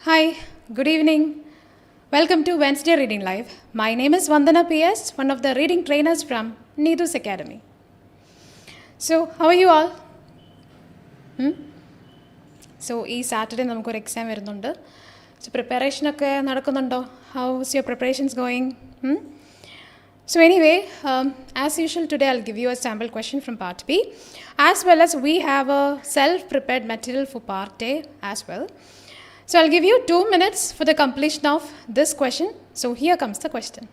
Hi, good evening. Welcome to Wednesday Reading Live. My name is Vandana PS, one of the reading trainers from Neethu's Academy. So, how are you all? So, ഈ Saturday നമുക്കൊരു exam വരുന്നുണ്ട്. So പ്രിപ്പറേഷനൊക്കെ നടക്കുന്നുണ്ടോ? House your preparations going? So anyway, as usual today I'll give you a sample question from part B, as well as we have a self-prepared material for part A as well. So I'll give you 2 minutes for the completion of this question. So here comes the question.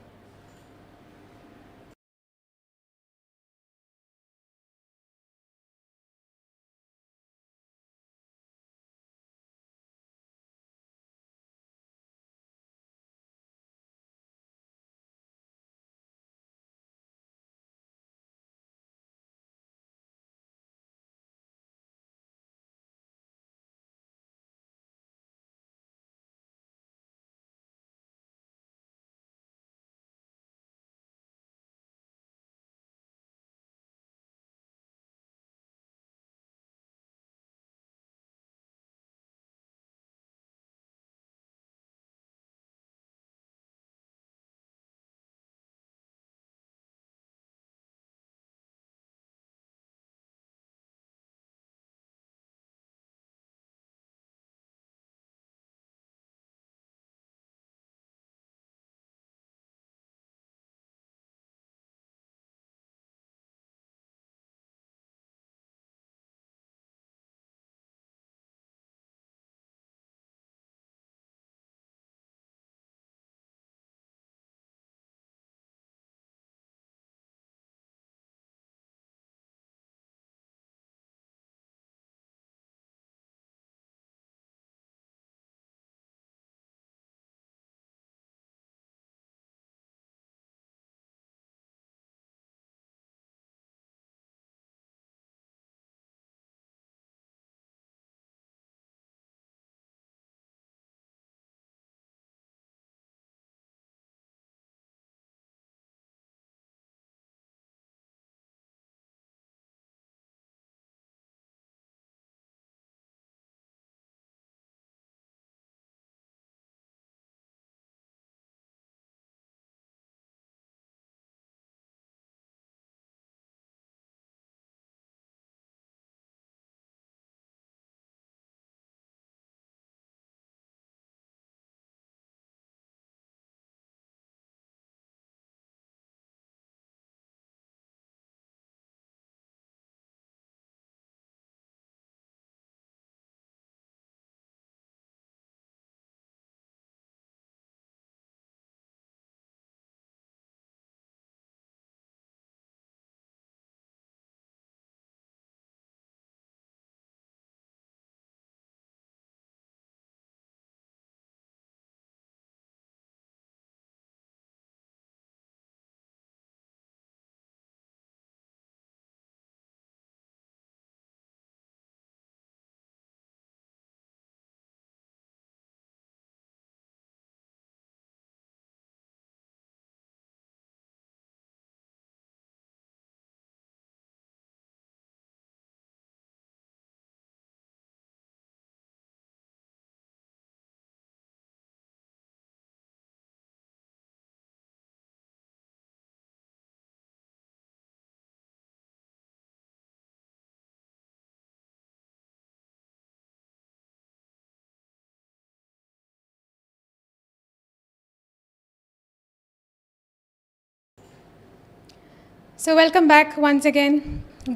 So welcome back once again.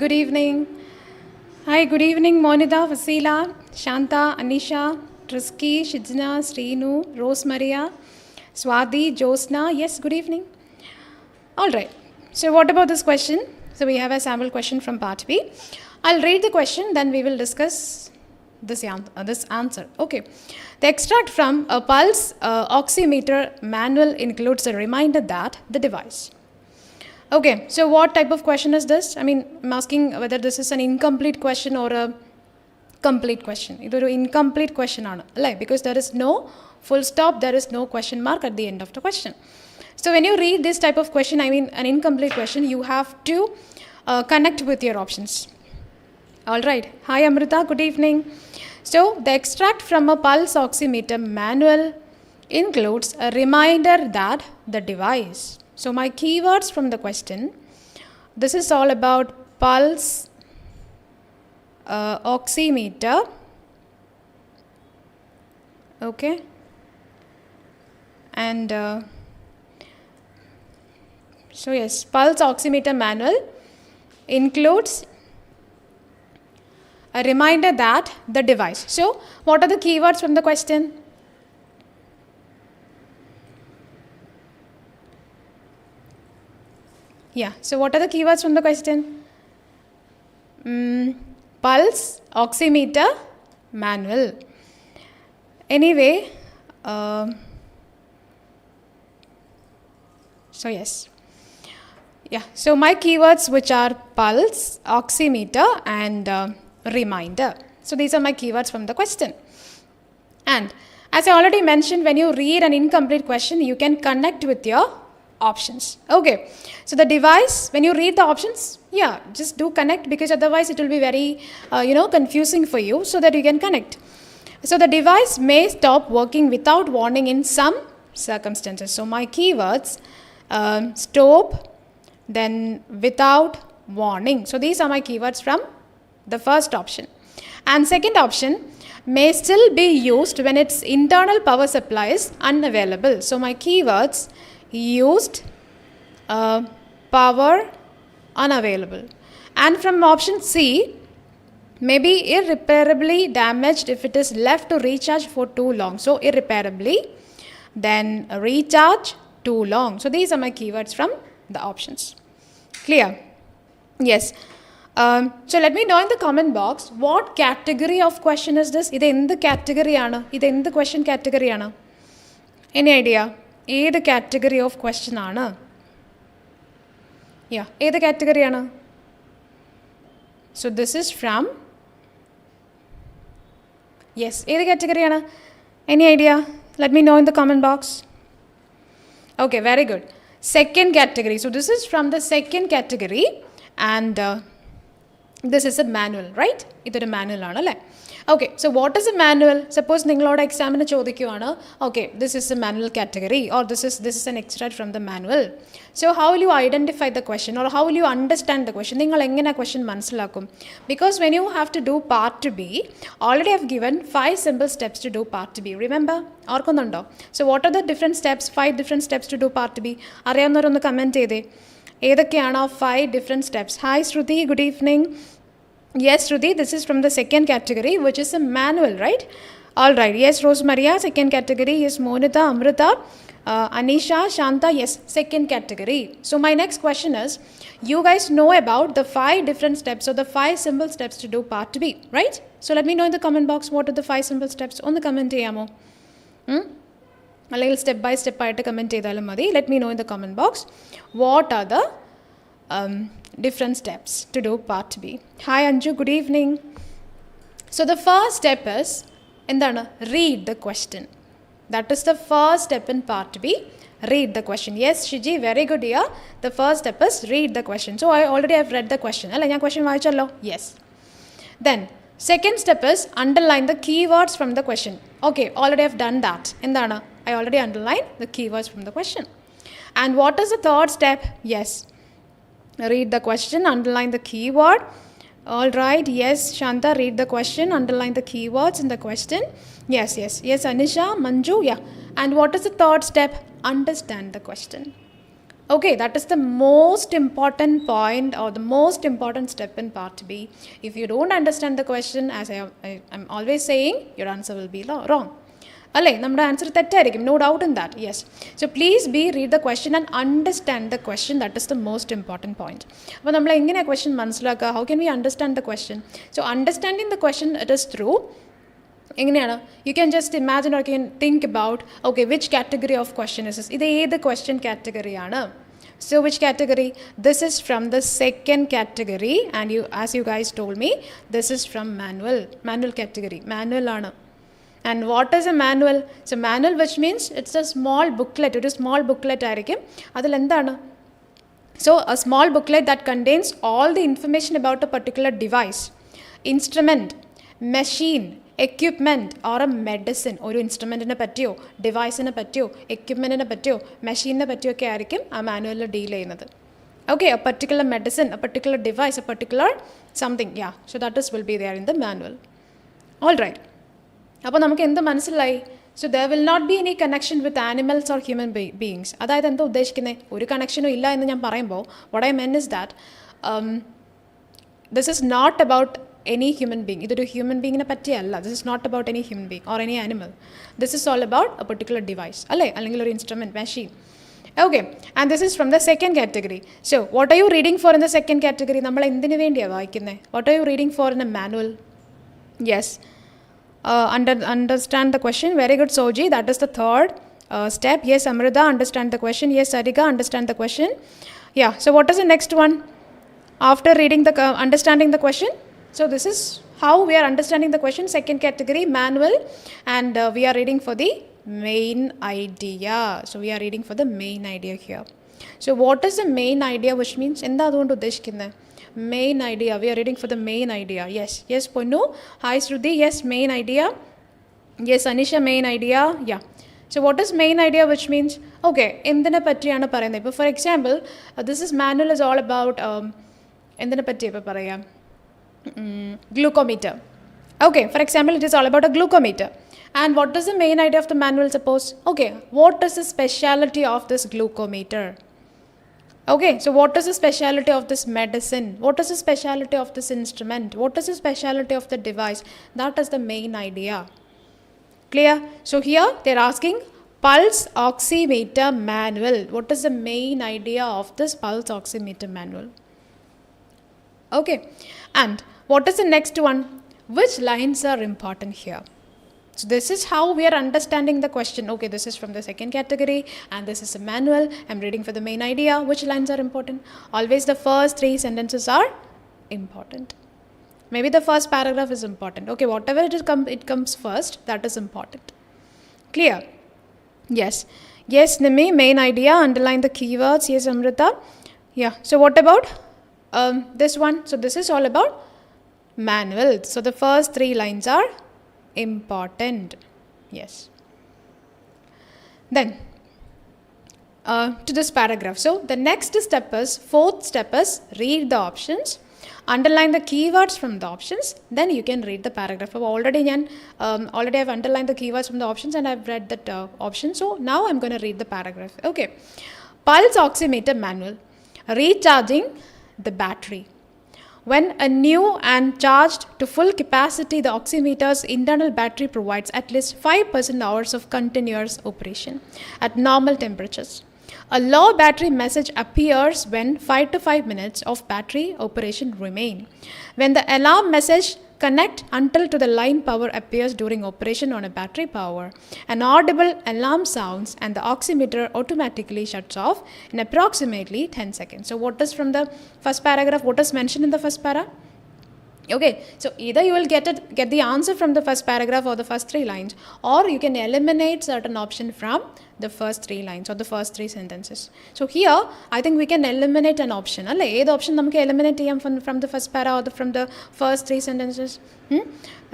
Good evening. Hi, good evening Monida, Vasila, Shanta, Anisha, Trisky, Shijna, Sreenu, Rose Maria, Swati, Josna. Yes, good evening. All right. So what about this question? So we have a sample question from part B. I'll read the question, then we will discuss this answer. Okay. The extract from a pulse oximeter manual includes a reminder that the device. Okay, so what type of question is this? I mean, I'm asking whether this is an incomplete question or a complete question. It's an incomplete question, because there is no full stop, there is no question mark at the end of the question. So when you read this type of question, I mean an incomplete question, you have to connect with your options. All right. Hi Amrita, good evening. So the extract from a pulse oximeter manual includes a reminder that the device. So my keywords from the question, this is all about pulse oximeter. Okay, and so yes, pulse oximeter manual includes a reminder that the device. So what are the keywords from the question? Yeah, so what are the keywords from the question? Pulse oximeter manual. Anyway, so yes, yeah, so my keywords which are pulse, oximeter and reminder. So these are my keywords from the question. And as I already mentioned, when you read an incomplete question, you can connect with your options. Okay, so the device, when you read the options, yeah, just do connect, because otherwise it will be very confusing for you, so that you can connect. So the device may stop working without warning in some circumstances. So my keywords, stop, then without warning. So these are my keywords from the first option. And second option, may still be used when its internal power supply is unavailable. So my keywords, used, power, unavailable. And from option C, may be irreparably damaged if it is left to recharge for too long. So irreparably, then recharge too long. So these are my keywords from the options. Clear? Yes. So let me know in the comment box, what category of question is this? This is the category aanu? This is the question category aanu? Any idea? This is category of question aanu? Yeah, this is category aanu? So this is from, yes, this category aanu? Any idea? Let me know in the comment box. Okay, very good. Second category. So this is from the second category, and this is a manual, right? This is a manual aanu alle. Okay, so what is a manual? Suppose ningaloda exam inu chodikkuvaanu, okay, this is a manual category, or this is an extract from the manual. So how will you identify the question, or how will you understand the question? Ningal engane question manasilakum? Because when you have to do part B, already I have given 5 simple steps to do part B. Remember? Orkunnundo? So what are the different steps? 5 different steps to do part B. Ariyannoru comment cheyde. ഏതൊക്കെയാണോ 5 different steps? Hi Shruti, good evening. Yes, Shruti, this is from the second category, which is a manual, right? All right. Yes, Rosemaria, second category. Yes, Monita, Amrita, Anisha, Shanta, yes, second category. So my next question is, you guys know about the 5 different steps, or the 5 simple steps to do part B, right? So let me know in the comment box, what are the 5 simple steps? On the comment cheyamo. A little step by step aayittu comment cheyidalum madi. Let me know in the comment box, what are the different steps to do part B. Hi Anju, good evening. So the first step is, read the question. That is the first step in part B. Read the question. Yes, Shiji, very good here. The first step is read the question. So I already have read the question. Alla ഞാൻ question വായിച്ചല്ലോ? Yes. Then second step is underline the keywords from the question. Okay, already I have done that. എന്താണ്? I already underlined the keywords from the question. And what is the third step? Yes. Read the question, underline the keyword. All right. Yes, Shanta, read the question, underline the keywords in the question. Yes, Anisha, Manju, yeah. And what is the third step? Understand the question. Okay, that is the most important point, or the most important step in part B. If you don't understand the question, as I'm always saying, your answer will be wrong. അല്ലേ, നമ്മുടെ answer തെറ്റായിരിക്കും, no doubt in that. Yes, so please read the question and understand the question. That is the most important point. അപ്പോൾ നമ്മൾ എങ്ങനെയാണ് question മനസ്സിലാക്കുക? How can we understand the question? So understanding the question, it is through, എങ്ങനെയാണ്, you can just imagine or can think about, okay, which category of question is this? ഇത് ഏത് question കാറ്റഗറിയാണ്? So which category? This is from the second category, and you, as you guys told me, this is from manual category. Manual aanu. And what is a manual? So manual, which means it's a small booklet. It is small booklet ആയിരിക്കും. അതിൽ എന്താണ്? So a small booklet that contains all the information about a particular device, instrument, machine, equipment or a medicine, ഒരു ഇൻസ്ട്രുമെൻറ്റിനെ പറ്റിയോ ഡിവൈസിനെ പറ്റിയോ എക്യുപ്മെൻറ്റിനെ പറ്റിയോ മെഷീനിനെ പറ്റിയോ ഒക്കെ ആയിരിക്കും ആ മാനുവലിൽ ഡീൽ ചെയ്യുന്നത്. Okay, a particular medicine, a particular device, a particular something, yeah. So that will be there in the manual. All right. അപ്പോൾ നമുക്ക് എന്ത് മനസ്സിലായി? So there will not be any connection with animals or human beings. അതായത് എന്താ ഉദ്ദേശിക്കുന്നത്? ഒരു കണക്ഷനും ഇല്ല എന്ന് ഞാൻ പറയുമ്പോൾ what I meant is that this is not about any human being. ഇതൊരു human beingനെ പറ്റിയല്ല. This is not about any human being or any animal. This is all about a particular device. അല്ലേ? അല്ലെങ്കിൽ ഒരു instrument, machine. Okay, and this is from the second category. So, what are you reading for in the second category? നമ്മൾ എന്തിനു വേണ്ടിയാണ് വായിക്കുന്നത്? What are you reading for in a manual? Yes. Understand the question. Very good, Soji. That is the third step. Yes, Amrita, understand the question. Yes, Sarika, understand the question. Yeah, so what is the next one? After reading the understanding the question. So, this is how we are understanding the question. Second category, manual. And we are reading for the main idea. So we are reading for the main idea here. So what is the main idea, which means എന്താ അതുകൊണ്ട് ഉദ്ദേശിക്കുന്നത്? Main idea. We are reading for the main idea. Yes Ponnu. Hi Shruti. Yes, main idea. Yes Anisha, main idea. Yeah. So what is main idea, which means okay എന്തിനെ പറ്റിയാണ് പറയുന്നത്? ഇപ്പോൾ for example this is manual is all about എന്തിനെ പറ്റി ഇപ്പോൾ പറയാം? Glucometer. Okay, for example it is all about a glucometer. And what is the main idea of the manual, suppose? Okay, what is the speciality of this glucometer? Okay, so what is the speciality of this medicine? What is the speciality of this instrument? What is the speciality of the device? That is the main idea. Clear? So here they are asking pulse oximeter manual. What is the main idea of this pulse oximeter manual? Okay, and what is the next one? Which lines are important here? So this is how we are understanding the question. Okay, this is from the second category and this is a manual. I'm reading for the main idea. Which lines are important? Always the first three sentences are important. Maybe the first paragraph is important. Okay, whatever it comes first, that is important. Clear? Yes. Yes, Nimi, main idea. Underline the keywords. Yes, Amrita. Yeah. So what about this one? So this is all about manual. So the first three lines are important. Yes. Then to this paragraph. So the next step is, fourth step is read the options, underline the keywords from the options, then you can read the paragraph. Already I've underlined the keywords from the options and I've read that option. So now I'm going to read the paragraph. Okay. Pulse oximeter manual. Recharging the battery. When a new and charged to full capacity, the oximeter's internal battery provides at least 5% hours of continuous operation at normal temperatures. A low battery message appears when 5 to 5 minutes of battery operation remain. When the alarm message connect until to the line power appears during operation on a battery power, an audible alarm sounds and the oximeter automatically shuts off in approximately 10 seconds. So what is from the first paragraph? What is mentioned in the first para? Okay, so either you will get the answer from the first paragraph or the first three lines, or you can eliminate certain option from the first three lines or the first three sentences. So here I think we can eliminate an option. Alle ed option namukku eliminate cheyam from the first para or from the first three sentences.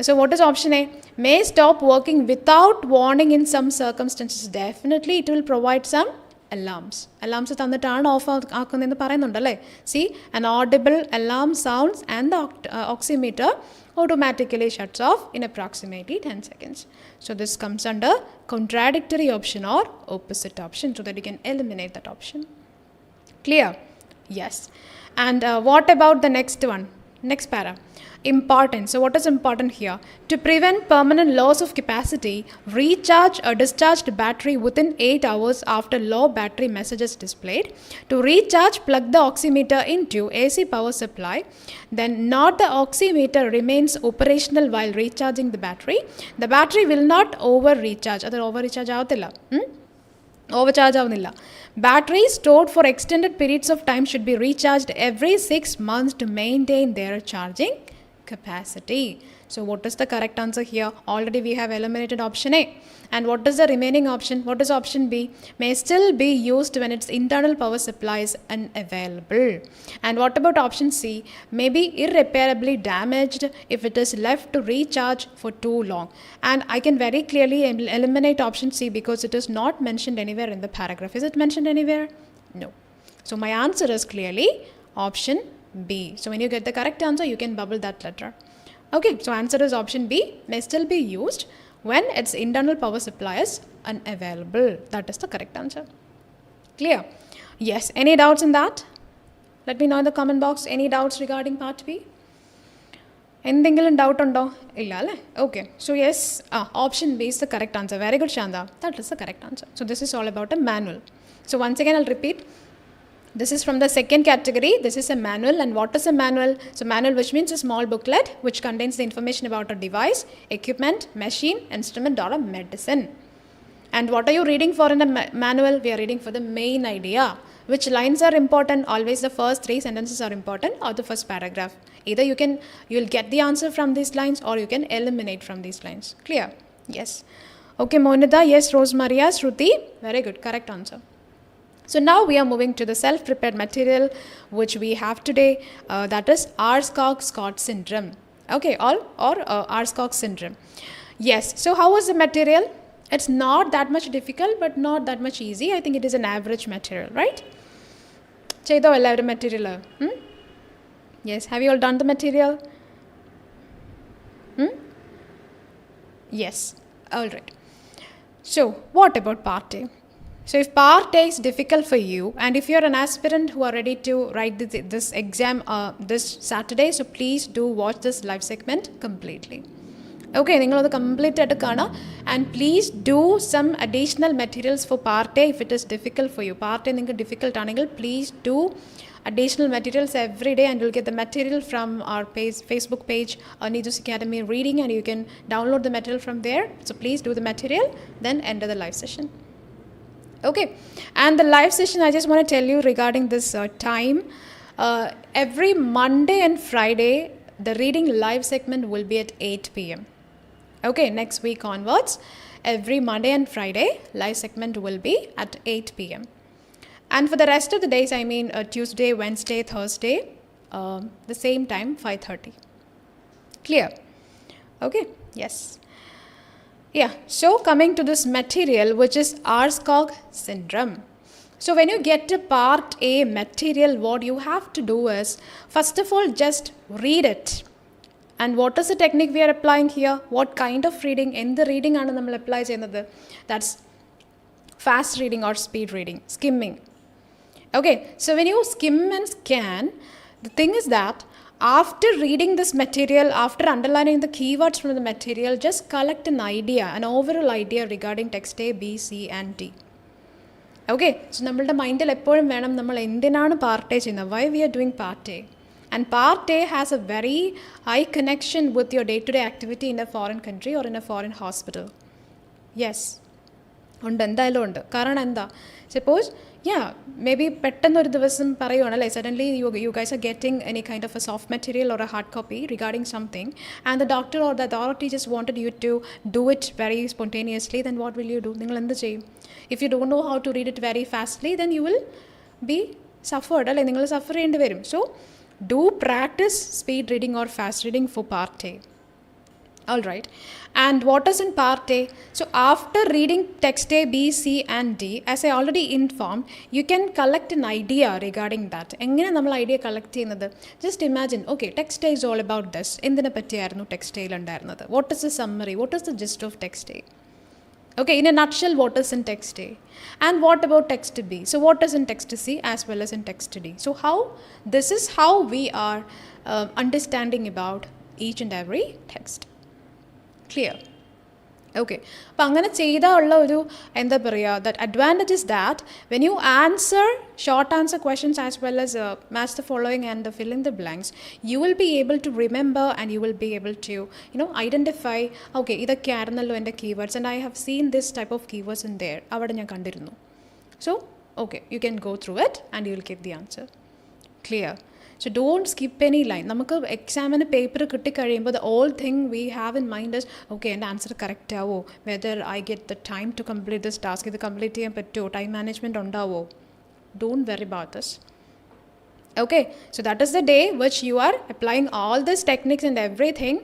So what is option A? May stop working without warning in some circumstances. Definitely it will provide some alarms തന്നിട്ടാണ് off ആക്കുന്നതെന്ന് പറയുന്നുണ്ടല്ലേ. See, an audible alarm sounds and the oximeter automatically shuts off in approximately 10 seconds. So this comes under contradictory option or opposite option, so that you can eliminate that option. Clear? Yes. And what about the next one? Next para. Important. So what is important here? To prevent permanent loss of capacity, recharge a discharged battery within 8 hours after low battery message is displayed. To recharge, plug the oximeter into AC power supply. Then not the oximeter remains operational while recharging the battery. The battery will not over recharge. Other over recharge avutilla. Overcharge avunilla. Batteries stored for extended periods of time should be recharged every 6 months to maintain their charging capacity. So what is the correct answer here? Already we have eliminated option A. And what is the remaining option? What is option B? May still be used when its internal power supply is unavailable. And what about option C? May be irreparably damaged if it is left to recharge for too long. And I can very clearly eliminate option C because it is not mentioned anywhere in the paragraph. Is it mentioned anywhere? No. So my answer is clearly option B. So when you get the correct answer, you can bubble that letter. Okay, so answer is option B, may still be used when its internal power supply is unavailable. That is the correct answer. Clear? Yes. Any doubts in that? Let me know in the comment box. Any doubts regarding part B? എന്തെങ്കിലും doubt ഉണ്ടോ? ഇല്ല അല്ലേ? Okay. So yes, option B is the correct answer. Very good, Shanda. That is the correct answer. So this is all about a manual. So once again, I'll repeat. This is from the second category. This is a manual. And what is a manual? So manual, which means a small booklet which contains the information about a device, equipment, machine, instrument, or a medicine. And what are you reading for in a manual? We are reading for the main idea. Which lines are important? Always the first 3 sentences are important, or the first paragraph. Either you'll get the answer from these lines, or you can eliminate from these lines. Clear? Yes. Okay, Monida. Yes, Rosemaria. Shruti. Very good. Correct answer. So now we are moving to the self-prepared material which we have today. That is Aarskog syndrome. Okay, or Aarskog syndrome. Yes. So how was the material? It's not that much difficult, but not that much easy. I think it is an average material, right? Chedo ellavarum material. Yes. Have you all done the material? Yes. All right. So what about part A? So if part A is difficult for you, and if you're an aspirant who are ready to write this exam this Saturday, so please do watch this live segment completely. Okay, ningaladu complete aayittu kaana, and please do some additional materials for part A if it is difficult for you. Part A ningalku difficult aanengil, please do additional materials every day, and you'll get the material from our page, Facebook page, Neethu's Academy Reading, and you can download the material from there. So please do the material, then enter the live session. Okay, and the live session, I just want to tell you regarding this time. Every Monday and Friday, the reading live segment will be at 8 p.m. Okay, next week onwards, every Monday and Friday, live segment will be at 8 p.m. And for the rest of the days, I mean Tuesday, Wednesday, Thursday, the same time, 5:30. Clear? Okay, yes. Yeah, so coming to this material, which is Aarskog syndrome. So when you get to part A material, what you have to do is, first of all, just read it. And what is the technique we are applying here? What kind of reading? In the reading aanu nammal apply cheynathu. That's fast reading or speed reading, skimming. Okay, so when you skim and scan, the thing is that after reading this material, after underlining the keywords from the material, just collect an idea, an overall idea regarding text A, B, C, and D. Okay, so നമ്മളുടെ മൈൻഡിൽ എപ്പോഴും വേണം നമ്മൾ എന്തിനാണ് part A ചെയ്യുന്നത്, why we are doing part A. And part A has a very high connection with your day-to-day activity in a foreign country or in a foreign hospital. Yes. ഉണ്ട്, എന്തായാലും ഉണ്ട്. കാരണം എന്താ, സപ്പോസ് maybe പെട്ടെന്നൊരു ദിവസം പറയുവാണല്ലേ, suddenly you guys are getting any kind of a soft material or a hard copy regarding something, and the doctor or the authority just wanted you to do it very spontaneously, then what will you do? നിങ്ങൾ എന്ത് ചെയ്യും? If you don't know how to read it very fastly, then you will be suffered, അല്ലേ, നിങ്ങൾ സഫർ ചെയ്യേണ്ടി വരും. So do practice speed reading or fast reading for part A. All right. And what is in part A? So after reading text A, B, C, and D, as I already informed, you can collect an idea regarding that. എങ്ങനെ നമ്മൾ idea collect ചെയ്യുന്നത്? Just imagine, okay, text A is all about this. എന്തിനെ പറ്റിയായിരുന്നു text Aയിൽ ഉണ്ടായിരുന്നത്? What is the summary? What is the gist of text A? Okay, in a nutshell, what is in text A? And what about text B? So what is in text C as well as in text D? So this is how we are understanding about each and every text. Clear? Okay. അപ്പോൾ അങ്ങനെ ചെയ്താൽ ഉള്ള ഒരു എന്താ പറയുക, that advantage is that when you answer short answer questions as well as match the following and fill in the blanks, you will be able to remember and you will be able to identify, okay, ഇതൊക്കെയായിരുന്നല്ലോ എൻ്റെ keywords and I have seen this type of keywords in there, അവിടെ ഞാൻ കണ്ടിരുന്നു. So okay, you can go through it and you will get the answer. Clear? So don't skip any line. നമുക്ക് എക്സാമിന് paper കിട്ടിക്കഴിയുമ്പോൾ the all thing we have in mind is okay എൻ്റെ answer correct ആവോ, whether I get the time to complete this task, ഇത് complete ചെയ്യാൻ പറ്റുമോ, time management ഉണ്ടാവോ. Don't worry about this. Okay, so that is the day which you are applying all these techniques and everything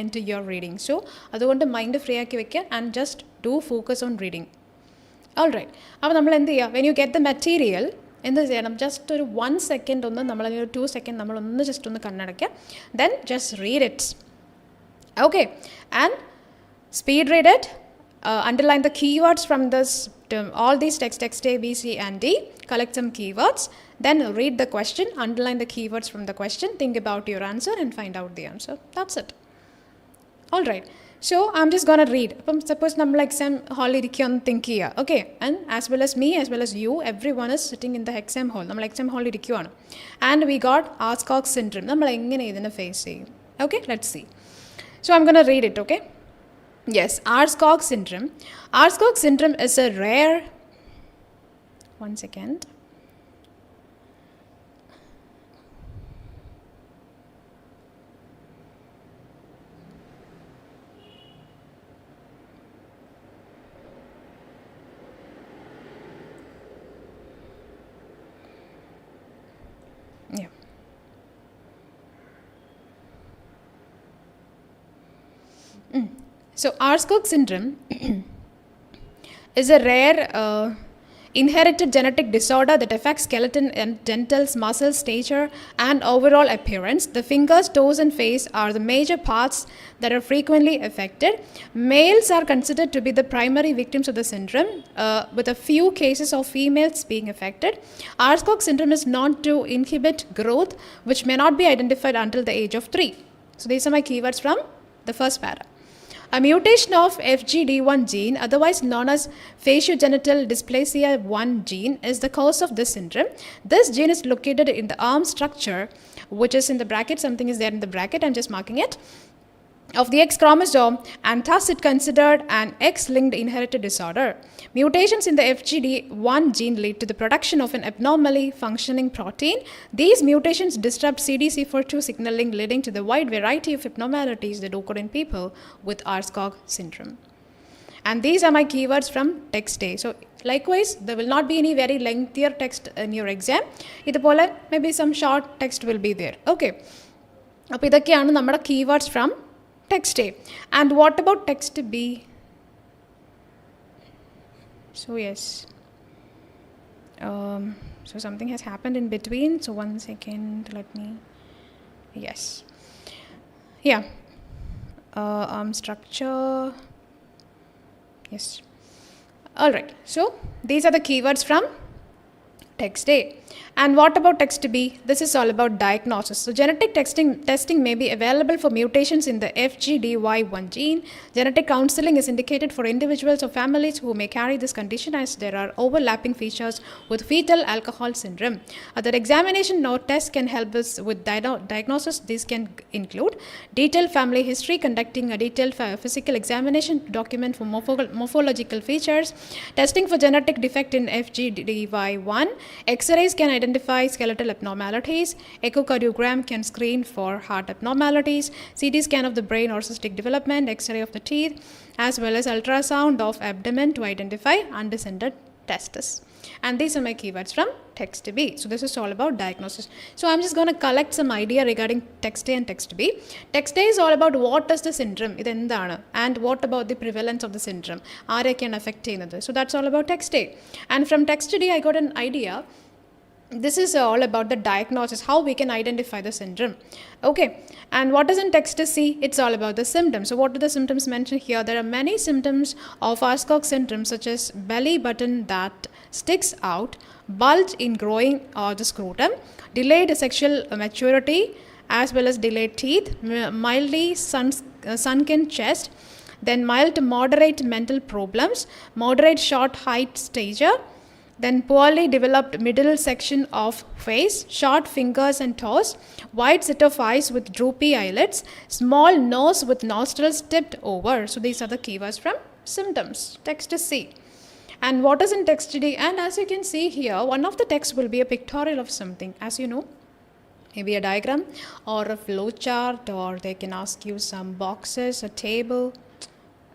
into your reading. So അതുകൊണ്ട് mind free ആക്കി വെക്കുക and just do focus on reading. All right, അപ്പോൾ നമ്മൾ എന്ത് ചെയ്യുക, when you get the material എന്ത് ചെയ്യണം, just ഒരു 1 സെക്കൻഡ് ഒന്ന് നമ്മളൊരു 2 സെക്കൻഡ് നമ്മളൊന്ന് ജസ്റ്റ് ഒന്ന് കണ്ണടയ്ക്കുക, then just read it. Okay, and speed read it, underline the keywords from this all these text A, B, C and D, collect some keywords, then read the question, underline the keywords from the question, think about your answer and find out the answer. That's it. All right, so I'm just going to read. Suppose നമ്മൾ exam ഹാളിൽ ഇരിക്കുകയെന്ന് think ചെയ്യുക. Okay, and as well as me as well as you, everyone is sitting in the exam hall. നമ്മൾ exam ഹാളിൽ ഇരിക്കുകയാണ് and we got Aarskog syndrome. നമ്മൾ എങ്ങനെ ഇതിനെ face ചെയ്യും? Okay, let's see. So I'm going to read it. Okay, yes, Aarskog syndrome. Aarskog syndrome is a rare, one second. Yeah. So Aarskog syndrome is a rare inherited genetic disorder that affects skeleton and genitals, muscles, stature and overall appearance. The fingers, toes and face are the major parts that are frequently affected. Males are considered to be the primary victims of the syndrome, with a few cases of females being affected. Aarskog syndrome is known to inhibit growth, which may not be identified until the age of 3. So these are my keywords from the first para. A mutation of FGD1 gene, otherwise known as faciogenital dysplasia 1 gene, is the cause of this syndrome. This gene is located in the arm structure, which is in the bracket, something is there in the bracket, I'm just marking it, of the X chromosome, and thus it considered an X-linked inherited disorder. Mutations in the FGD1 gene lead to the production of an abnormally functioning protein. These mutations disrupt CDC4 2 signaling, leading to the wide variety of abnormalities that occur in people with Aarskog syndrome. And these are my keywords from text A. So likewise, there will not be any very lengthier text in your exam. ഇതുപോലെ maybe some short text will be there. Okay, അപ്പോൾ ഇതൊക്കെയാണ് നമ്മുടെ keywords from text A. And what about text B? So yes, so something has happened in between, so 1 second, let me, yes, yeah, structure, yes. All right, so these are the keywords from text A. And what about text B? This is all about diagnosis. So genetic testing may be available for mutations in the FGDY1 gene. Genetic counseling is indicated for individuals or families who may carry this condition, as there are overlapping features with fetal alcohol syndrome. Other examination or tests can help us with diagnosis. These can include detailed family history, conducting a detailed physical examination to document for morphological features, testing for genetic defect in FGDY1. X-rays can identify skeletal abnormalities. Echocardiogram can screen for heart abnormalities. CT scan of the brain or cystic development. X-ray of the teeth, as well as ultrasound of abdomen to identify undescended testes. And these are my keywords from text B. So this is all about diagnosis. So I'm just going to collect some idea regarding text A and text B. Text A is all about what is the syndrome, and what about the prevalence of the syndrome. Can affect another. So that's all about text A. And from text D I got an idea. This is all about the diagnosis, how we can identify the syndrome. Okay, and what is in text C? It's all about the symptoms. So what are the symptoms mentioned here? There are many symptoms of Aarskog syndrome, such as belly button that sticks out, bulge in growing or the scrotum, delayed sexual maturity, as well as delayed teeth, mildly sunken chest, then mild to moderate mental problems, moderate short height stature, then poorly developed middle section of face, short fingers and toes, wide set of eyes with droopy eyelids, small nose with nostrils tipped over. So these are the keywords from symptoms. Text is C. And what is in text D? And as you can see here, one of the text will be a pictorial of something. As you know, maybe a diagram or a flow chart, or they can ask you some boxes, a table.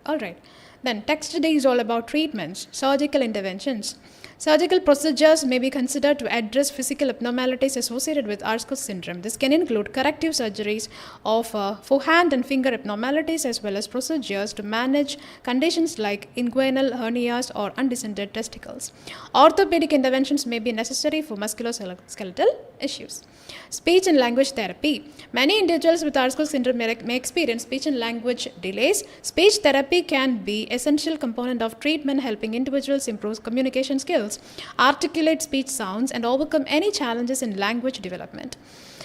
All right. Then text D is all about treatments, surgical interventions. Surgical procedures may be considered to address physical abnormalities associated with Aarskog syndrome. This can include corrective surgeries of forehand and finger abnormalities, as well as procedures to manage conditions like inguinal hernias or undescended testicles. Orthopedic interventions may be necessary for musculoskeletal issues. Speech and language therapy. Many individuals with Aarskog syndrome may experience speech and language delays. Speech therapy can be an essential component of treatment, helping individuals improve communication skills, articulate speech sounds, and overcome any challenges in language development.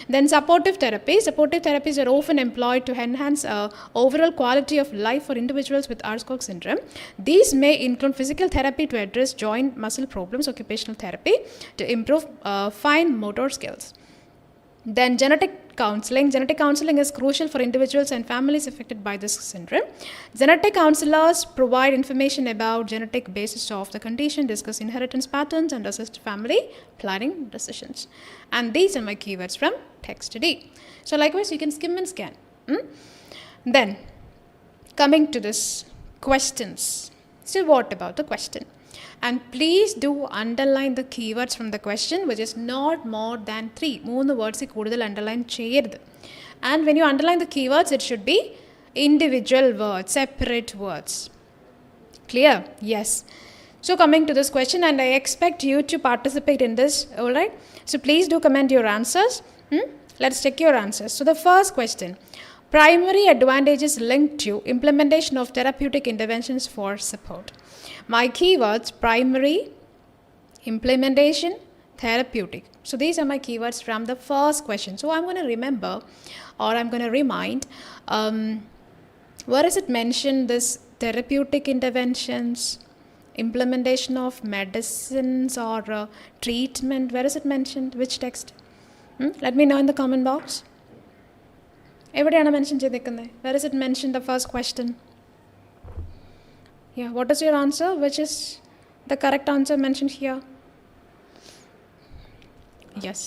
Then supportive therapy. Supportive therapies are often employed to enhance overall quality of life for individuals with Aarskog syndrome. These may include physical therapy to address joint muscle problems, occupational therapy to improve fine motor skills. Then genetic counseling. Genetic counseling is crucial for individuals and families affected by this syndrome. Genetic counselors provide information about genetic basis of the condition, discuss inheritance patterns, and assist family planning decisions. And these are my keywords from text D. So likewise, you can skim and scan. Then coming to this questions. So what about the question? And please do underline the keywords from the question, which is not more than 3. 3 words കൂടുതൽ underline ചെയ്യരുത്. And when you underline the keywords, it should be individual words, separate words. Clear? Yes. So coming to this question, and I expect you to participate in this, alright? So please do comment your answers. Let's check your answers. So the first question. Primary advantages linked to implementation of therapeutic interventions for support. My keywords: primary, implementation, therapeutic. So these are my keywords from the first question. So I'm going to remember, or I'm going to remind, where is it mentioned, this therapeutic interventions, implementation of medicines or treatment? Where is it mentioned? Which text? Let me know in the comment box. എവിടെയാണ് mention ചെയ്തേക്കുന്നത്? Where is it mentioned, the first question? Yeah, what is your answer? Which is the correct answer mentioned here? Yes.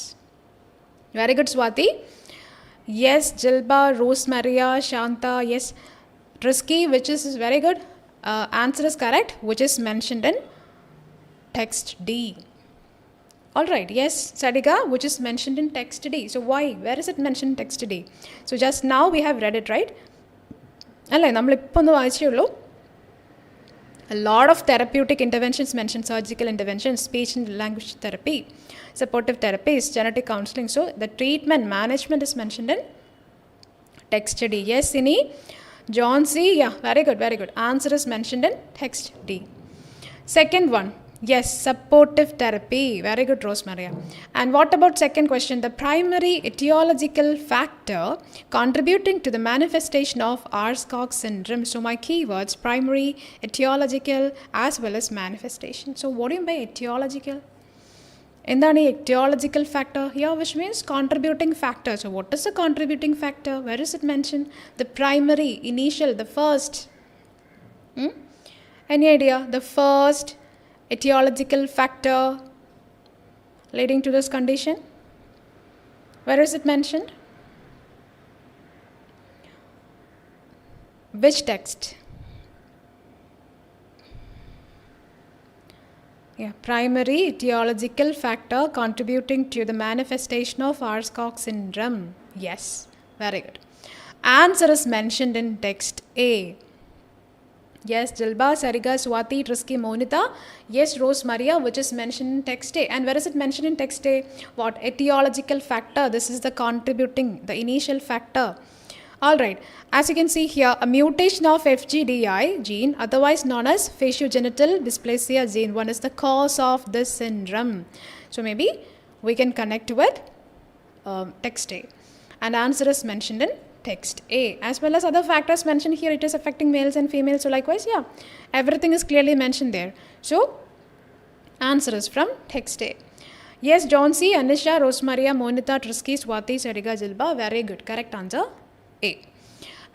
Very good, Swati. Yes, Jilba, Rose Maria, Shanta. Yes, Trisky, which is very good. Answer is correct, which is mentioned in text D. Alright, yes, Sadiga, which is mentioned in text D. So why? Where is it mentioned in text D? So just now we have read it, right? അല്ലേ, നമ്മളിപ്പോൾ ഒന്ന് വായിച്ചേ ഉള്ളൂ. A lot of therapeutic interventions mentioned: surgical interventions, speech and language therapy, supportive therapies, genetic counseling. So the treatment management is mentioned in text D. Yes, Sini, John C. Yeah, very good, very good. Answer is mentioned in text D. Second one. Yes, supportive therapy. Very good, Rosemaria. And what about second question? The primary etiological factor contributing to the manifestation of Aarskog syndrome. So my keywords: primary, etiological, as well as manifestation. So what do you mean by etiological? എന്താണ് ഈ etiological factor here, which means contributing factor. So what is the contributing factor? Where is it mentioned? The primary, initial, the first. Any idea? The first etiological factor leading to this condition. Where is it mentioned? Which text? Yeah, primary etiological factor contributing to the manifestation of Aarskog syndrome. Yes, very good. Answer is mentioned in text A. Yes, Jilba, Sariga, Swati, Trisky, Monita. Yes, Rose Maria, which is mentioned in text A. And where is it mentioned in text A? What? Etiological factor. This is the contributing, the initial factor. Alright, as you can see here, a mutation of FGDI gene, otherwise known as faciogenital dysplasia gene, one is the cause of this syndrome. So maybe we can connect with text A. And answer is mentioned in text A, as well as other factors mentioned here. It is affecting males and females. So likewise, yeah, everything is clearly mentioned there. So answer is from text A. Yes, John C, Anisha, Rosemaria, Monita, Trisky, Swati, Sadiga, Jilba. Very good. Correct answer A.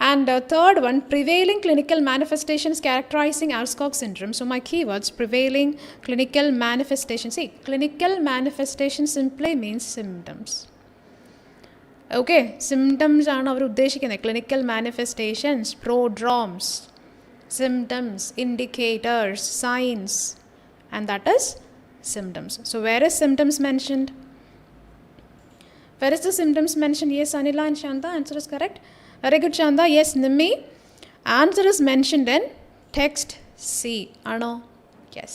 And third one, prevailing clinical manifestations characterizing Aarskog syndrome. So my keywords: prevailing clinical manifestations. See, clinical manifestation simply means symptoms. Okay, symptoms ആണ് അവർ ഉദ്ദേശിക്കുന്നത്. Clinical manifestations, prodromes, symptoms, indicators, signs, and that is symptoms. So where is symptoms mentioned? Where is the symptoms mentioned? Yes, Anila and Shanta, answer is correct. Very good, Shanta. Yes, Nimmi, answer is mentioned in text C. Ano? Yes.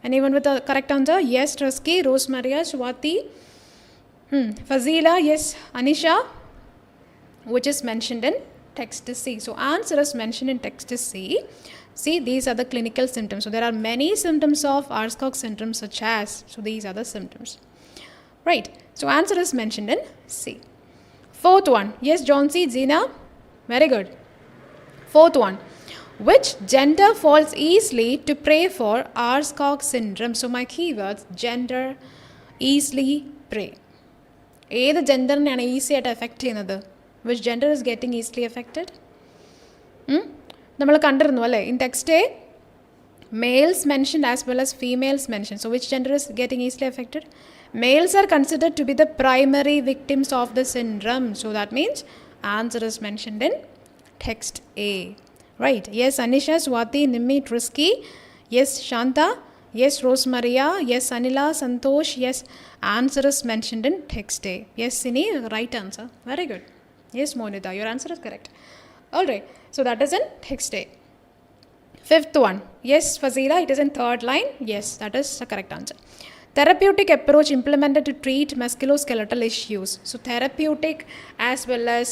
Anyone with the correct answer? Yes, Trusky, Rosemaria, Swati, Fazila, yes, Anisha, which is mentioned in text C. So answer is mentioned in text C. See, these are the clinical symptoms. So there are many symptoms of Aarskog syndrome such as, so these are the symptoms. Right. So answer is mentioned in C. Fourth one. Yes, John C. Zina. Very good. Fourth one. Which gender falls easily to pray for Aarskog syndrome? So my keywords, gender, easily, pray. ഏത് ജെൻഡറിനെയാണ് easy ആയിട്ട് effect ചെയ്യുന്നത്? Which gender is getting easily affected? നമ്മൾ കണ്ടിരുന്നു അല്ലേ, in text a males mentioned as well as females mentioned. So which gender is getting easily affected? Males are considered to be the primary victims of the syndrome. So that means answer is mentioned in text A. Right. Yes, Anisha, Swati, Nimmi, Trisky. Yes, Shanta. Yes, Rosemaria. Yes, Anila, Santosh. Yes, answer is mentioned in text A. Yes, Sini, right answer. Very good. Yes, Monita, your answer is correct. All right. So that is in text A. Fifth one. Yes, Fazila, it is in third line. Yes, that is the correct answer. Therapeutic approach implemented to treat musculoskeletal issues. So therapeutic as well as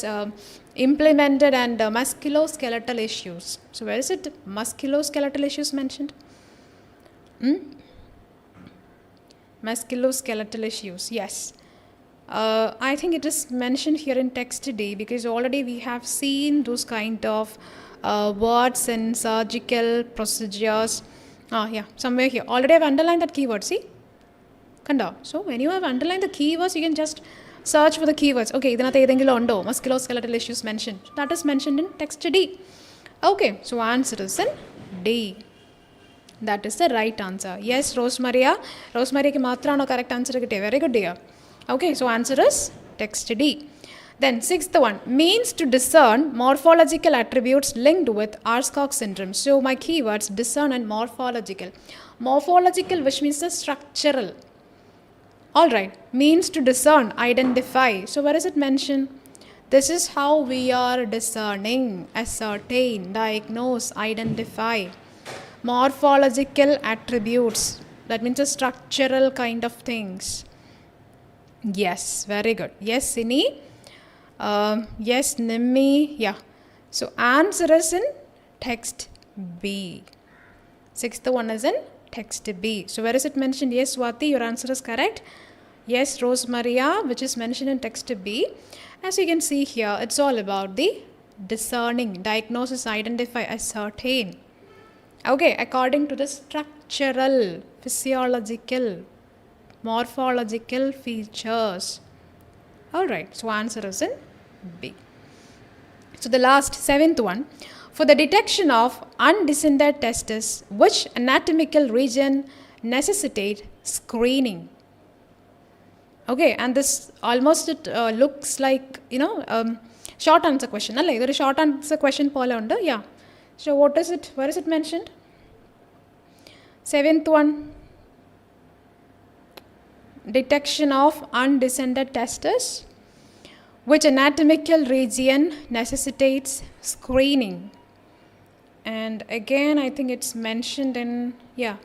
implemented and musculoskeletal issues. So where is it? Musculoskeletal issues mentioned? Musculoskeletal issues. Yes. I think it is mentioned here in text D because already we have seen those kind of words and surgical procedures. Yeah, somewhere here. Already I've underlined that keyword, see? Kanda. So when you have underlined the keywords, you can just search for the keywords. Okay, idinathe edengilum undo musculoskeletal issues mentioned. That is mentioned in text D. Okay, so answer is in D. That is the right answer. Yes, Rosemaria. Rosemaria ki maatrano correct answer kitte. Very good, dear. Okay, so answer is text D. Then sixth one, means to discern morphological attributes linked with Aarskog syndrome. So my keywords, discern and morphological. Morphological, which means the structural. All right, means to discern, identify. So where is it mentioned? This is how we are discerning, ascertain, diagnose, identify. Morphological attributes, that means the structural kind of things. Yes, very good. Yes, Sini. Yes, Nimmi. Yeah. So answer is in text B. Sixth one is in text B. So where is it mentioned? Yes, Swati, your answer is correct. Yes, Rosemaria, which is mentioned in text B. As you can see here, it's all about the discerning, diagnosis, identify, ascertain. Okay, according to the structural, physiological, morphological features. All right, so answer is in B. So the last, seventh one, for the detection of undescended testes, which anatomical region necessitate screening? Okay, and this almost it looks like, short answer question. There is short answer question pole under. Yeah. So what is it? Where is it mentioned? Seventh one. Detection of undescended testes, which anatomical region necessitates screening. And again, I think it's mentioned in, yeah,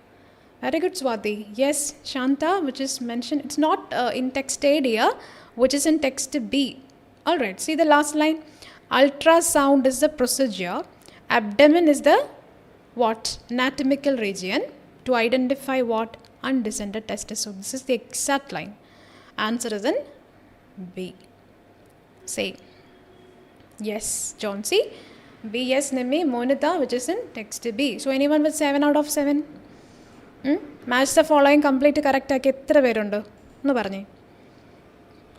very good, Swati. Yes, Shanta, which is mentioned, it's not in text A here, which is in text B. All right, see the last line. Ultrasound is the procedure. Abdomen is the what? Anatomical region to identify what? Undescended testes. So this is the exact line. Answer is in B. Same. Yes, John C. B. Yes, Nimmi, Monita, which is in text B. So anyone with 7 out of 7? Match the following complete correct ആക്കി എത്ര പേരുണ്ട് ഒന്ന് പറഞ്ഞേ.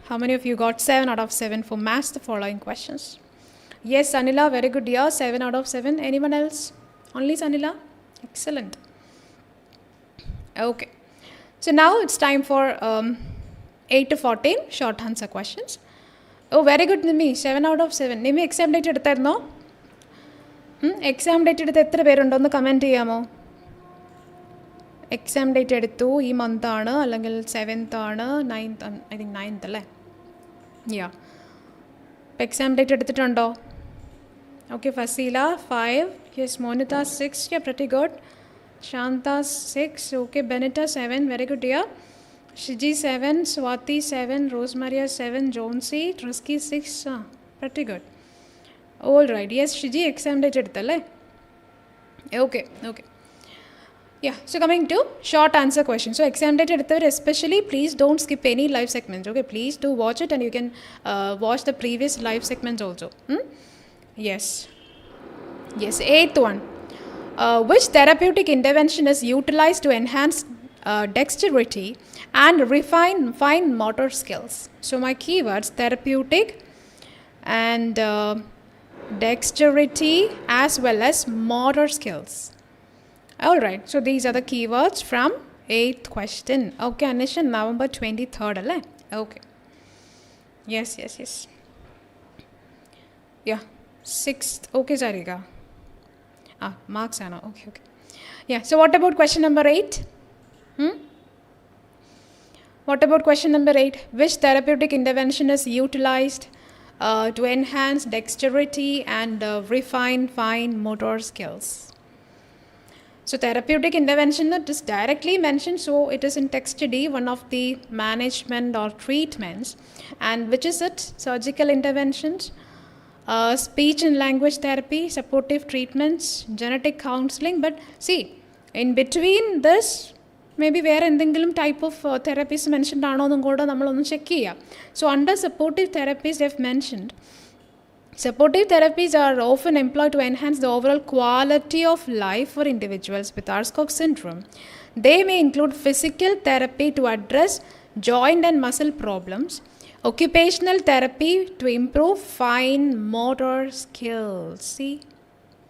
How many of you got 7 out of 7 for match the following questions? Yes, Anila, very good, dear. 7 out of 7. Anyone else? Only Sanila? Excellent. Okay. So now it's time for 8 to 14 short answer questions. Oh, very good, Nimi. 7 out of 7. Nimi, exam date എടുത്തായിരുന്നോ? Exam date എടുത്ത് എത്ര പേരുണ്ടോ ഒന്ന് comment ചെയ്യാമോ? Exam date എടുത്തു ഈ മന്താണ് അല്ലെങ്കിൽ 7th ആണ്, 9th, ഐ തിങ്ക് 9th അല്ലേ? യാ, ഇപ്പോൾ എക്സാം ഡേറ്റ് എടുത്തിട്ടുണ്ടോ? Okay, Fazeela 5, yes. Monitha 6, yeah, pretty good. Shantha 6, okay. Benita 7, very good dear. Shiji 7, Swathi 7, Rosemaria 7, Johnsy, Trisky 6, pretty good. All right, yes, Shiji, exam date എടുത്തല്ലേ? Okay, okay. Yeah, so coming to short answer question. So exam date എടുത്തവർ especially please don't skip any live segments. Okay, please do watch it and you can watch the previous live segments also. Yes, yes. 8th one. Which therapeutic intervention is utilized to enhance dexterity and refine fine motor skills? So my keywords: therapeutic and dexterity as well as motor skills. All right, so these are the keywords from 8th question. Okay, Anisha, November 23rd alle? Okay, yes, yes, yes. Yeah, 6th. Okay, Sarika. Marks Anna. Okay, okay. Yeah, so what about question number 8? What about question number 8? Which therapeutic intervention is utilized to enhance dexterity and refine fine motor skills? So therapeutic intervention, it is directly mentioned, so it is in text D, one of the management or treatments. And which is it? Surgical interventions, speech and language therapy, supportive treatments, genetic counseling. But see, in between this, maybe വേറെ എന്തെങ്കിലും type of therapies mentioned ആണോ എന്നും കൂടെ നമ്മളൊന്ന് check ചെയ്യാം. So under supportive therapies they have mentioned supportive therapies are often employed to enhance the overall quality of life for individuals with Aarskog syndrome. They may include physical therapy to address joint and muscle problems, occupational therapy to improve fine motor skills. See,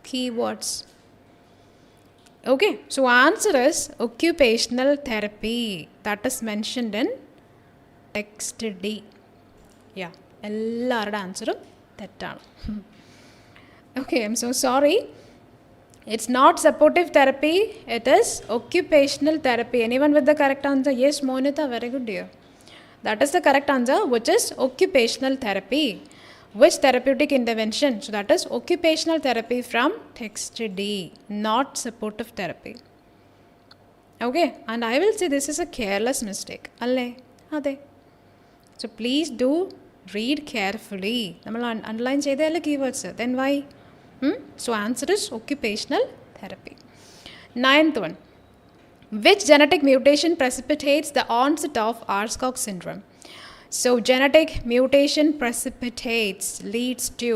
keywords. Okay, so answer is occupational therapy. That is mentioned in text D. Yeah, എല്ലാവരുടെ ആൻസറും തെറ്റാണ്. Okay, I'm so sorry. It's not supportive therapy, it is occupational therapy. Anyone with the correct answer? Yes, Monita, very good dear. That is the correct answer, which is occupational therapy. Which therapeutic intervention? So that is occupational therapy from text D, not supportive therapy. Okay, and I will say this is a careless mistake. Alle, ade. So please do read carefully. നമ്മൾ underline ചെയ്തതല്ലേ keywords, then why? So answer is occupational therapy. 9th one. Which genetic mutation precipitates the onset of Aarskog syndrome? So genetic mutation precipitates, leads to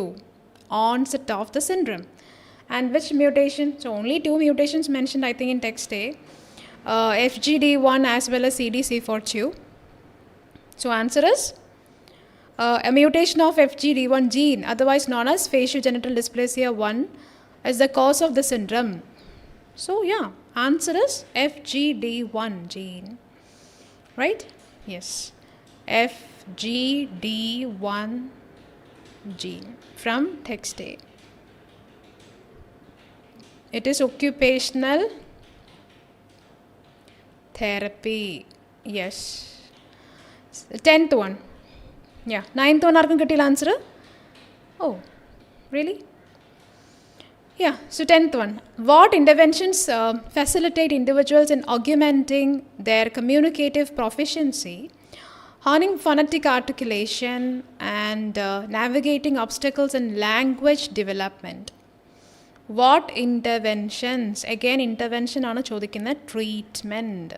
onset of the syndrome. And which mutation? So only 2 mutations mentioned, I think, in text A. FGD1 as well as CDC42. So answer is a mutation of FGD1 gene, otherwise known as faciogenital dysplasia 1, is the cause of the syndrome. So yeah, answer is FGD1 gene, right? Yes, FGD1 gene from text A. It is occupational therapy. Yes. 10th one. Yeah, 9th one ആർക്കും കിട്ടിയില്ല answer? Oh really? Yeah, so 10th one. What interventions facilitate individuals in augmenting their communicative proficiency, honing phonetic articulation and navigating obstacles in language development? What interventions? Again, intervention ആണ് ചോദിക്കുന്നത്, treatment.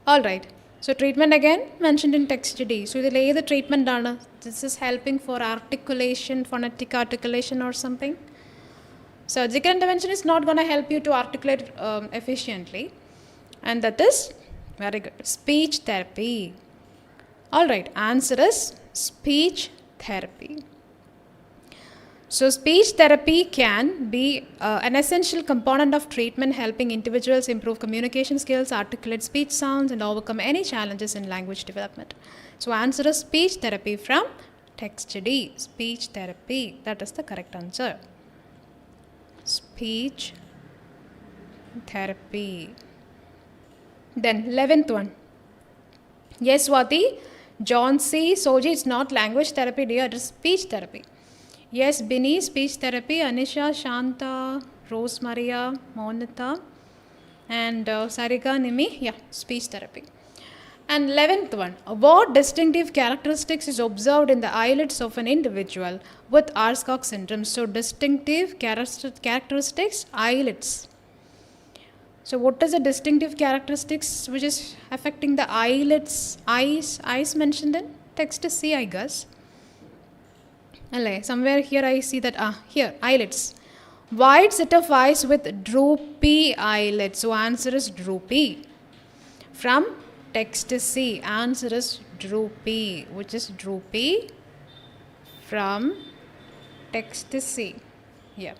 All right. So treatment again mentioned in text D. So ഇതിൽ ഏത് treatment ആണ്? This is helping for articulation, phonetic articulation or something. Surgical intervention is not going to help you to articulate efficiently. And that is, very good, speech therapy. All right, answer is speech therapy. So speech therapy can be an essential component of treatment, helping individuals improve communication skills, articulate speech sounds, and overcome any challenges in language development. So answer is speech therapy from text D. Speech therapy, that is the correct answer. Speech therapy. Then 11th one. Yes, Swati. John C. Soji, it's not language therapy, dear. It is speech therapy. Yes, Bini, speech therapy. Anisha, Shanta, Rose Maria, Monita, and Sarika, Nimi. Yeah, speech therapy. And 11th one. What distinctive characteristics is observed in the eyelids of an individual with Aarskog syndrome? So distinctive characteristics, eyelids. So what is the distinctive characteristics which is affecting the eyelids? Eyes mentioned in text C, I guess. Somewhere here I see that, here, eyelids. Wide set of eyes with droopy eyelids. So answer is droopy. From text C, answer is droopy, which is droopy from text C. Yeah.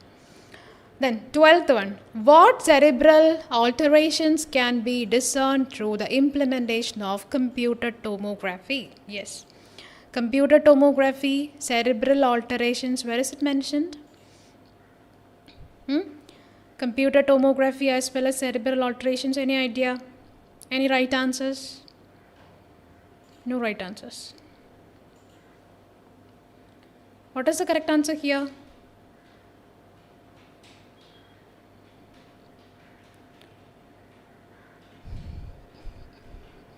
Then 12th one. What cerebral alterations can be discerned through the implementation of computer tomography? Yes. Computer tomography, cerebral alterations, where is it mentioned? Computer tomography as well as cerebral alterations, any idea? Any right answers? No right answers. What is the correct answer here?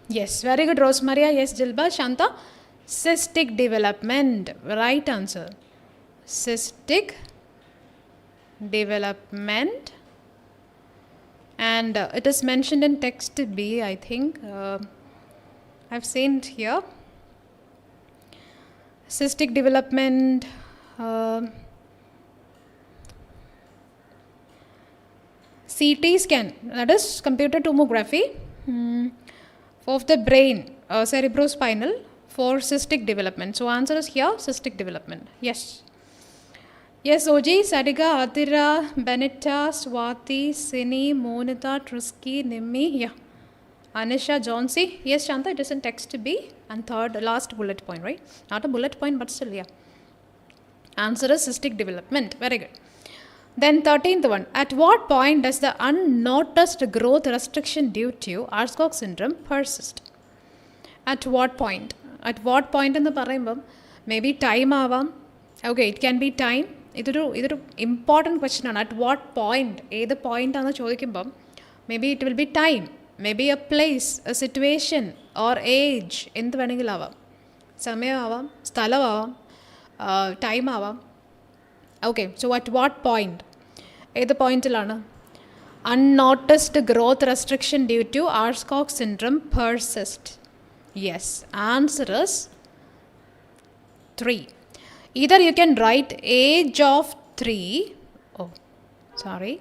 Yes, very good, Rosemaria. Yes, Jilba. Shanta, cystic development. Right answer. Cystic development. And it is mentioned in text B, I think. I've seen it here. Cystic development. CT scan, that is computer tomography. Of the brain, cerebrospinal, for cystic development. So answer is here, cystic development. Yes. Yes, Oji, Sadiga, Atira, Benita, Swati, Sini, Monita, Trisky, Nimmi. Yeah. Anisha, Johnsy. Yes, Shanta, it is in text B. And third, last bullet point, right? Not a bullet point, but still, yeah. Answer is cystic development. Very good. Then 13th one. At what point does the unnoticed growth restriction due to Aarskog syndrome persist? At what point? At what point in the പറയുമ്പം maybe time ആവാം. Okay, it can be time. ഇതൊരു important question ആണ്. At what point, ഏത് point ആണെന്ന് ചോദിക്കുമ്പം maybe it will be time, maybe a place, a situation or age, എന്ത് വേണമെങ്കിലും ആവാം. സമയമാവാം, സ്ഥലമാവാം, ടൈം ആവാം. Okay, so at what point, ഏത് പോയിന്റിലാണ് unnoticed growth restriction due to Aarskog syndrome persist? Yes, answer is 3. Either you can write age of 3. Oh, sorry.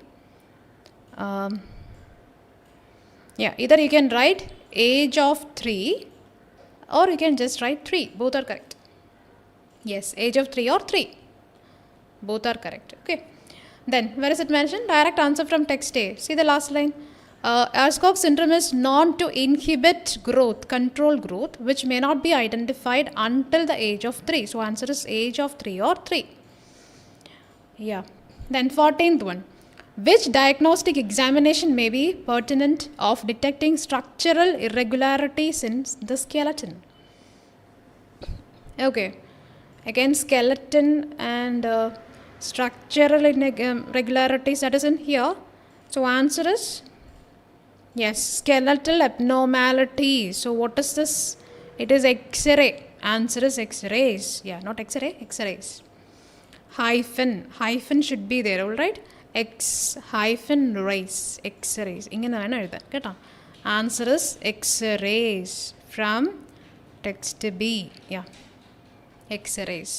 Yeah, either you can write age of 3 or you can just write 3. Both are correct. Yes, age of 3 or 3. Both are correct. Okay. Then, where is it mentioned? Direct answer from text A. See the last line. Aarskog syndrome is known to inhibit growth, control growth, which may not be identified until the age of 3. So, answer is age of 3 or 3. Yeah. Then, 14th one. Which diagnostic examination may be pertinent of detecting structural irregularities in the skeleton? Okay. Again, skeleton and structural irregularities, that is in here. So answer is, yes, skeletal abnormality. So what is this? It is X-ray. Answer is X-rays. Yeah, not X-ray, X-rays. Hyphen should be there, alright? X-rays, X-rays. ഇങ്ങനെ വേണം എഴുതാൻ കേട്ടോ. Answer is X-rays from text B. Yeah. X-rays.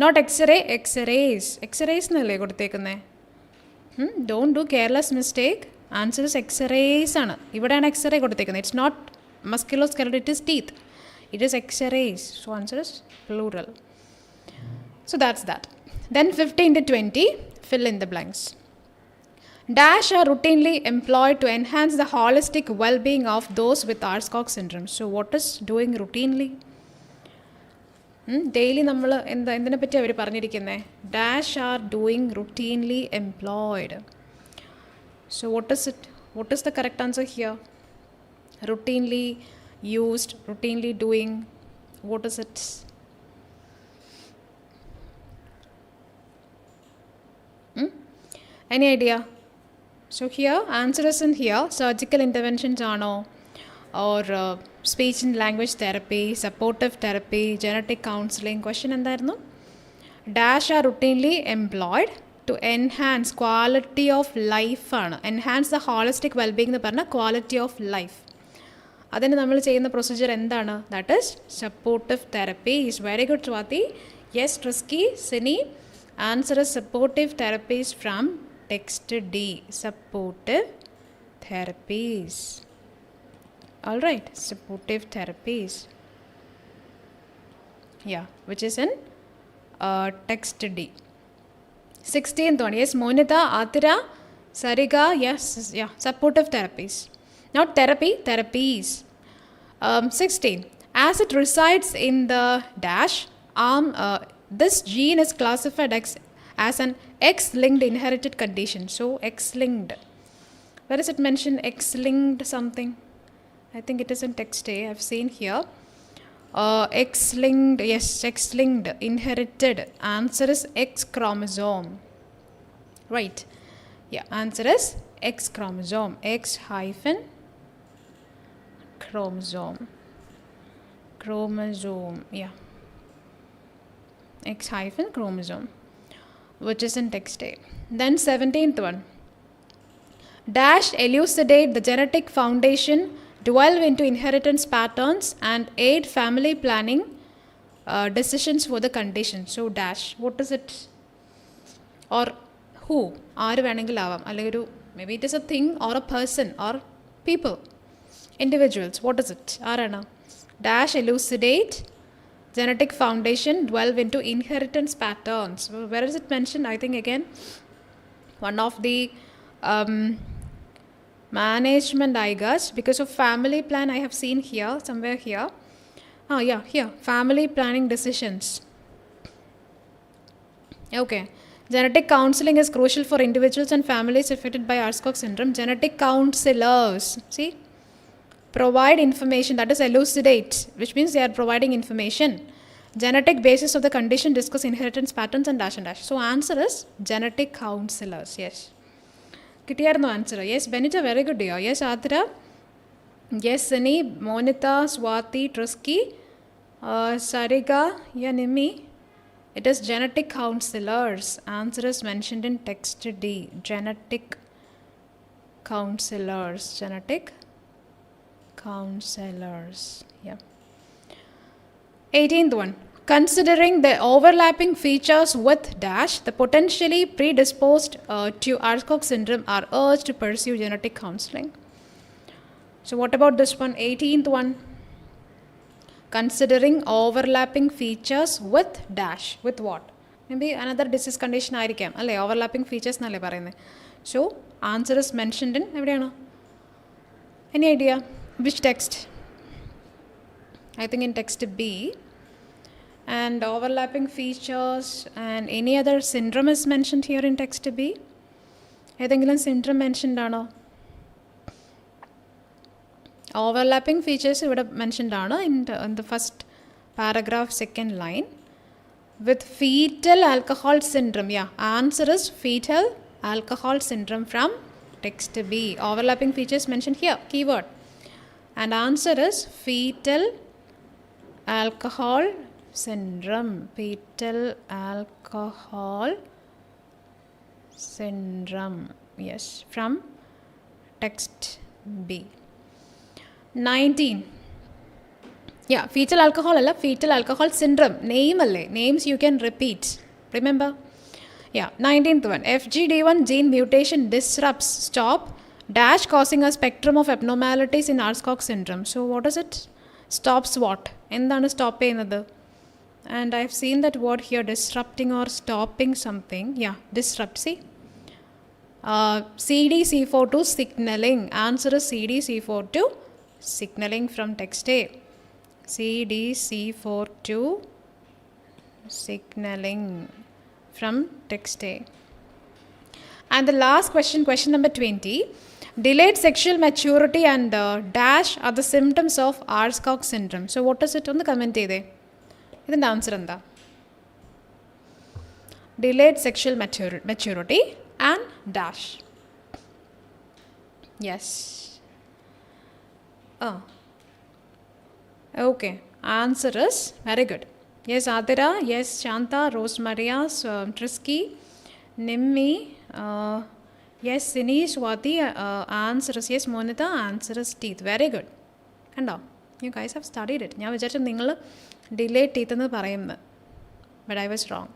Not X-ray, X-rays. X-rays എന്നല്ലേ കൊടുത്തേക്കുന്നേ. Don't do careless mistake. Answer is X-rays ആണ്. ഇവിടെയാണ് X-ray കൊടുത്തേക്കുന്നത്. It's not musculoskeletal, it is teeth. It is X-rays. So answer is plural. So that's that. Then 15 to 20, fill in the blanks. Dash are routinely employed to enhance the holistic well-being of those with Aarskog syndrome. So what is doing routinely? Daily നമ്മൾ എന്തിനെ പറ്റി അവർ പറഞ്ഞിരിക്കുന്നത്? Dash are doing routinely employed. So what is the correct answer here? Routinely used, routinely doing, what is it? Any idea? So here answer is in here. Surgical interventions ആണോ, or speech and language therapy, supportive therapy, genetic counseling? Question എന്തായിരുന്നു? Dash are routinely employed to enhance quality of life ആണ്. Enhance the holistic well-being എന്ന് പറഞ്ഞാൽ quality of life. അതിന് നമ്മൾ ചെയ്യുന്ന procedure എന്താണ്? That is supportive therapy. Is very good Swathi. Yes Trisky, Sini. Answer is supportive therapies from text D. Supportive therapies. All right, supportive therapies. Yeah, which is in text D. 16th one. Yes, Monita, Atira, Sarika. Yes, yeah, supportive therapies. Not therapy, therapies. 16. As it resides in the dash arm, this gene is classified as an X-linked inherited condition. So, X-linked. Where is it mentioned? X-linked something. I think it is in text A. I've seen here. X-linked, yes, X-linked, inherited. Answer is X chromosome. Right. Yeah, answer is X chromosome. X hyphen chromosome. Chromosome, yeah. X hyphen chromosome, which is in text A. Then 17th one. Dash elucidate the genetic foundation, delve into inheritance patterns, and aid family planning decisions for the condition. So dash, what is it? Or who? ആര് വേണമെങ്കിലും ആവാം, അല്ലെങ്കിൽ ഒരു maybe it is a thing or a person or people, individuals. What is it? ആരാണ്? Dash elucidate genetic foundation, delve into inheritance patterns. Where is it mentioned? I think again one of the management, I guess, because of family plan. I have seen here, somewhere here. Oh yeah, here, family planning decisions. Okay. Genetic counseling is crucial for individuals and families affected by Aarskog syndrome. Genetic counselors, see, provide information, that is elucidate, which means they are providing information. Genetic basis of the condition, discuss inheritance patterns, and dash and dash. So answer is genetic counselors. Yes. കിട്ടിയായിരുന്നു answer? Yes Benita, very good dear. Yes Athira, yes Sani, Monitha, Swathi, ട്രിസ്കി, Sarika, യ Nimmi. It is genetic counselors. Answer is mentioned in text D. Genetic counselors. Genetic counselors. Yeah. 18th one. Considering the overlapping features with dash, the potentially predisposed to Aarskog syndrome are urged to pursue genetic counseling. So what about this one? 18th one. Considering overlapping features with dash. With what? Maybe another disease condition ആയിരിക്കാം അല്ലേ? Overlapping features എന്നല്ലേ പറയുന്നത്. So answer is mentioned in എവിടെയാണ്? Any idea? Which text? I think in text B. And overlapping features and any other syndrome is mentioned here in text B. ഏതെങ്കിലും syndrome mentioned ആണോ? Overlapping features ഇവിടെ mentioned ആണ് in the first paragraph, second line. With fetal alcohol syndrome. Yeah, answer is fetal alcohol syndrome from text B. Overlapping features mentioned here, keyword. And answer is fetal alcohol syndrome. Fetal alcohol syndrome. Yes, from text B. 19. Yeah, fetal alcohol alla, fetal alcohol syndrome. Name alle. Names you can repeat. Remember? Yeah, 19th one. FGD1 gene mutation disrupts stop dash causing a spectrum of abnormalities in Aarskog syndrome. So what is it? Stops what? എന്താണ് stop ചെയ്യുന്നത്? And I've seen that word here, disrupting or stopping something. Yeah, disrupt. See, CDC42 signaling. Answer is CDC42 signaling from text A. CDC42 signaling from text A. And the last question, question number 20. Delayed sexual maturity and dash are the symptoms of Aarskog syndrome. So what is it on the comment? This answer is delayed sexual maturity and dash. Yes. Oh. Okay. Answer is very good. Yes, Adira. Yes, Shanta, Rosemaria, Trisky, Nimmi. Yes, Sini, Swati. Answer is yes, Monita. Answer is teeth. Very good. And you guys have studied it. I was delayed teeth in the parayam, but I was wrong.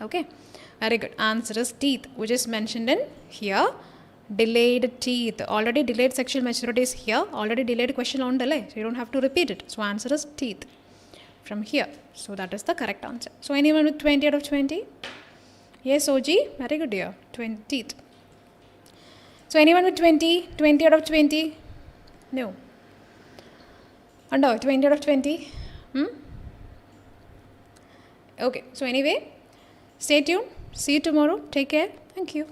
Okay, very good. Answer is teeth, which is mentioned in here. Delayed teeth. Already delayed sexual maturity is here. Already delayed question on delay. So you don't have to repeat it. So answer is teeth from here. So that is the correct answer. So anyone with 20 out of 20? Yes, OG. Very good, dear. 20 teeth. So anyone with 20? 20 out of 20? No. Under 20 out of 20? Okay. So anyway, stay tuned. See you tomorrow. Take care. Thank you.